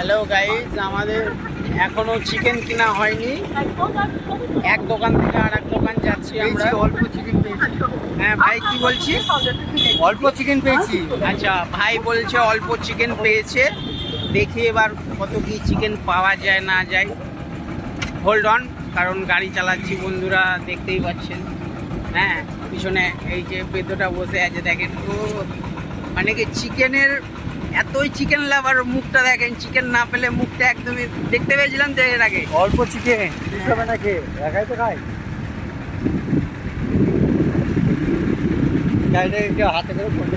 Hello guys, আমাদের এখনো chicken কেনা হয়নি। এক দোকান থেকে আর এক দোকান যাচ্ছি আমরা। অল্প চিকেন পেয়েছি। হ্যাঁ ভাই, কি বলছি? অল্প চিকেন পেয়েছি। আচ্ছা, ভাই বলছে অল্প চিকেন পেয়েছে। দেখি এবার কত কি চিকেন পাওয়া যায় না যায়। হোল্ড অন, কারণ গাড়ি চালাচ্ছি বন্ধুরা, দেখতেই পাচ্ছেন। হ্যাঁ, পিছনে এই যে বেদটা বসে আছে দেখেন। ও মানে কি চিকেনের এতই চিকেন লাভার, মুখটা দেখেন। চিকেন না পেলে মুখটা একদমই দেখতে পেয়েছিলাম যে এর আগে। অল্প চিকেন হিসাবে না খেয়ে একাই তো খাই। গাড়িটা হাতে করে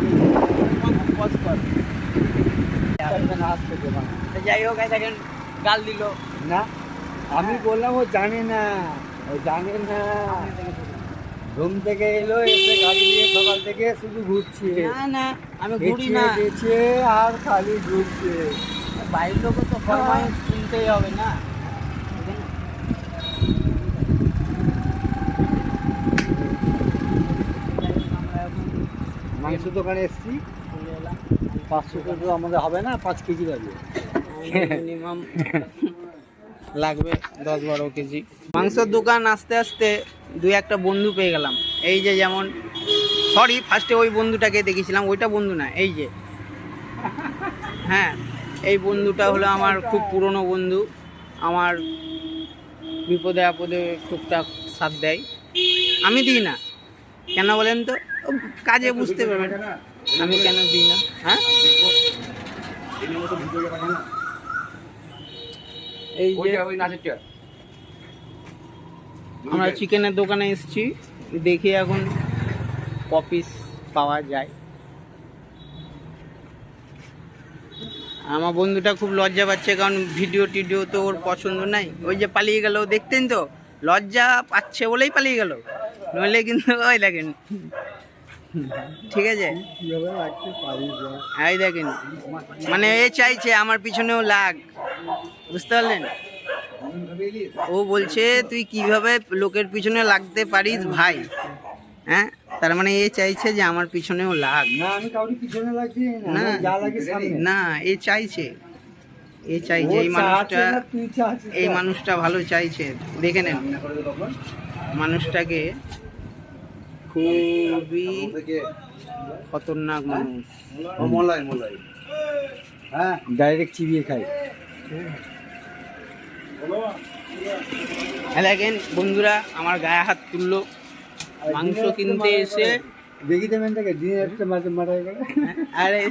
যাই হোক, দেখেন গাল দিল না, আমি বললাম ও জানে না, ও জানে না। ঘুম থেকে এলো, এসে গাড়ি নিয়ে সকাল থেকে শুধু ঘুরছে। না না, আমি ঘুরি না। গেছে আর খালি ঘুরছে। বাইরের লোকও তো ফরমাইশ শুনতেই হবে না। মাংস দোকানে এসছি, 500 তো আমাদের হবে না, 5 কেজি লাগবে। মিনিমাম লাগবে 10-12 কেজি মাংসের দোকান। আস্তে আস্তে দুই একটা বন্ধু পেয়ে গেলাম। এই যে যেমন, সরি ফার্স্টে ওই বন্ধুটাকে দেখেছিলাম, ওইটা বন্ধু না, এই যে হ্যাঁ, এই বন্ধুটা হলো আমার খুব পুরনো বন্ধু। আমার বিপদে আপদে টুকটাক সাথ দেয়। আমি দিই না কেন বলেন তো? ও কাজে বুঝতে পারবেন আমি কেন দিই না। হ্যাঁ, এই যে আমরা চিকেনের দোকানে এসেছি, দেখি এখন ক পিস পাওয়া যায়। আমার বন্ধুটা খুব লজ্জা পাচ্ছে, কারণ ভিডিও টিডিও তো ওর পছন্দ নাই। ওই যে পালিয়ে গেল, দেখতেন তো, লজ্জা পাচ্ছে বলেই পালিয়ে গেল, নইলে কিন্তু ওই দেখেন। ঠিক আছে, এই দেখেন, মানে এ চাইছে আমার পিছনেও লাগ, বুঝতে পারলেন? ও বলছে তুই কিভাবে লোকের পিছনে লাগতে পারিস ভাই। হ্যাঁ, তার মানে এ চাইছে যে আমার পিছনেও লাগ। না, আমি কাউকে পিছনে লাগছি না না, যা লাগে সামনে। না, এ চাইছে, এ চাইছে, এই মানুষটা, এই মানুষটা ভালো চাইছে। দেখে নেন মানুষটাকে, খুবই খতরনাক মানুষ। হ্যাঁ, ডাইরেক্ট চিবিয়ে খাই। দেখেন বন্ধুরা, আমার গায়ে হাত তুললো মাংস কিনতে এসে। দেখি দেবেন, দিনে একটা মাঝে মারা গেল। আরে